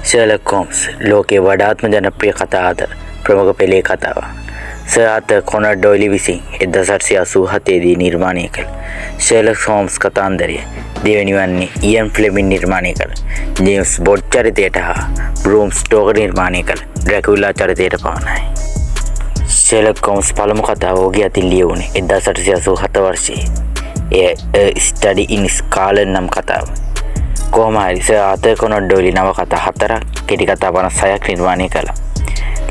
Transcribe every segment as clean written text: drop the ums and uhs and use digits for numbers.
Sherlock Holmes ලෝකයේ වඩාත්ම ජනප්‍රිය කතා අතර ප්‍රමුඛ පෙළේ කතාවක්. සර් ආතර් කොනන් ඩොයිලි විසින් 1887 දී නිර්මාණය කළ ෂර්ලොක් හෝම්ස් කතාන්දරය දෙවැනි වන්නේ ඉයන් ෆ්ලෙමින් නිර්මාණය කළ ජේම්ස් බොන්ඩ් චරිතයට හා බ්‍රූම් ස්ටෝකර් නිර්මාණය කළ ඩ්‍රැකුලා චරිතයට පමණයි. ෂර්ලොක් හෝම්ස් පළමු කතාව ඔහුගේ අතින් ලියවුණේ 1887 වර්ෂයේ. එය ස්ටඩි ඉන් ස්කාලන් නම් කතාව. කොහොම හරි සර් ආතර් කොනන් ඩොයිලි නවකතා 4ක් කෙටි කතා 56ක් නිර්මාණය කළා.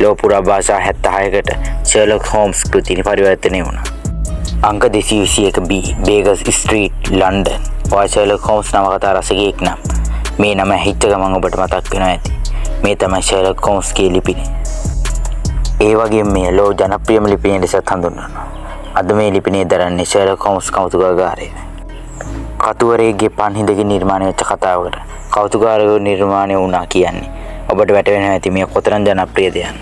ලෝක පුරා භාෂා 76කට ෂර්ලොක් හෝම්ස් කෘති පරිවර්තනය වුණා. අංක 221B බේගස් ස්ට්‍රීට් ලන්ඩන්. ඔය ෂර්ලොක් හෝම්ස් නවකතා රසිකයෙක් නම් මේ නම හිච්ච ගමන් ඔබට මතක් වෙනවා ඇති. මේ තමයි ෂර්ලොක් හෝම්ස්ගේ ලිපිනය. ඒ වගේම මේ ලෝ ජනප්‍රියම ලිපිනය ලෙසත් හඳුන්වනවා. අද මේ ලිපිනය දරන්නේ ෂර්ලොක් හෝම්ස් කෞතුකාගාරය. කතුවරයෙක්ගේ පන්හිඳකින් නිර්මාණය වෙච්ච කතාවකට කෞතුකාගාරය නිර්මාණය වුණා කියන්නේ ඔබට වැටහෙනවා ඇති මේ කොතරම් ජනප්‍රියද යන්න.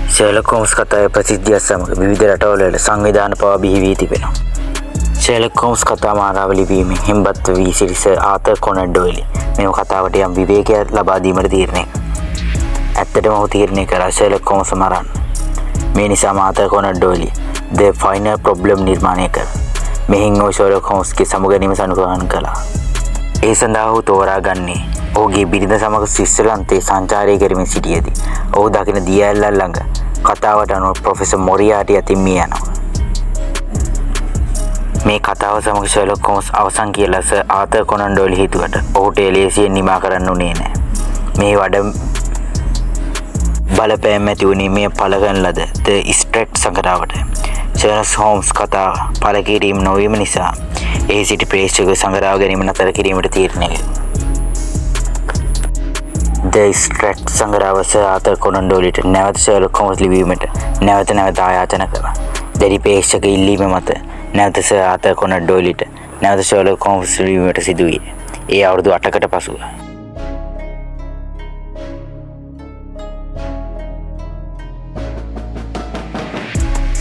ෂර්ලොක් හෝම්ස් කතාවේ ප්‍රසිද්ධියත් සමග විවිධ රටවල සංවිධාන පවා බිහි වී තිබෙනවා. ෂර්ලොක් හෝම්ස් කතා මාලාව ලිවීමෙන් හිම්බත් වී සිටි සර් ආතර් කොනන් ඩොයිලි මේ කතාවට යම් විවේකයක් ලබා දීමට තීරණය කළා. ඇත්තටම ඔහු තීරණය කළා ෂර්ලොක් හෝම්ස් මරන්න. මේ නිසාම Arthur Conan Doyle The Final Problem නිර්මාණය කළා. මෙහින් ඔහු ෂර්ලොක් හෝම්ස්ගේ සමුගැනීම සනුකරණ කළා. ඒ සඳහා ඔහු තෝරාගන්නේ ඔහුගේ බිරිඳ සමග ස්විට්සර්ලන්තයේ සංචාරය කරමින් සිටියේදී ඔහු දකින දිය ඇල්ලක් ළඟ කතාවට අනුව ප්‍රොෆෙසර් මොරියාටි අතින් මිය යනවා. මේ කතාව සමග ෂර්ලොක් හෝම්ස් අවසන් කියලා සර් ආතර් කොනන් ඩොයිලි හිතුවට ඔහුට එලෙසියෙන් නිමා කරන්න උනේ නැහැ. මේ වඩ බලපෑම් ඇති වුණේ මේ පළ කරන ලද The Straits සඟරාවට. ෂර්ලොක් හෝම්ස් කතාව පළ කිරීම නොවීම නිසා එහි සිටි ප්‍රේක්ෂකව සඟරාව ගැනීම නතර කිරීමට තීරණය කළා. The Straits සංග්‍රහව සර් ආතර් කොනන් ඩොයිලිට නැවත ෂර්ලොක් හෝම්ස් ලිවීමට නැවත ආයාචනා කළා. දැඩි ප්‍රේක්ෂක ඉල්ලීම මත නැවත සර් ආතර් කොනන් ඩොයිලිට නැවත ෂර්ලොක් හෝම්ස් ලිවීමට සිදු විය. ඒ අවුරුදු 8කට පසුව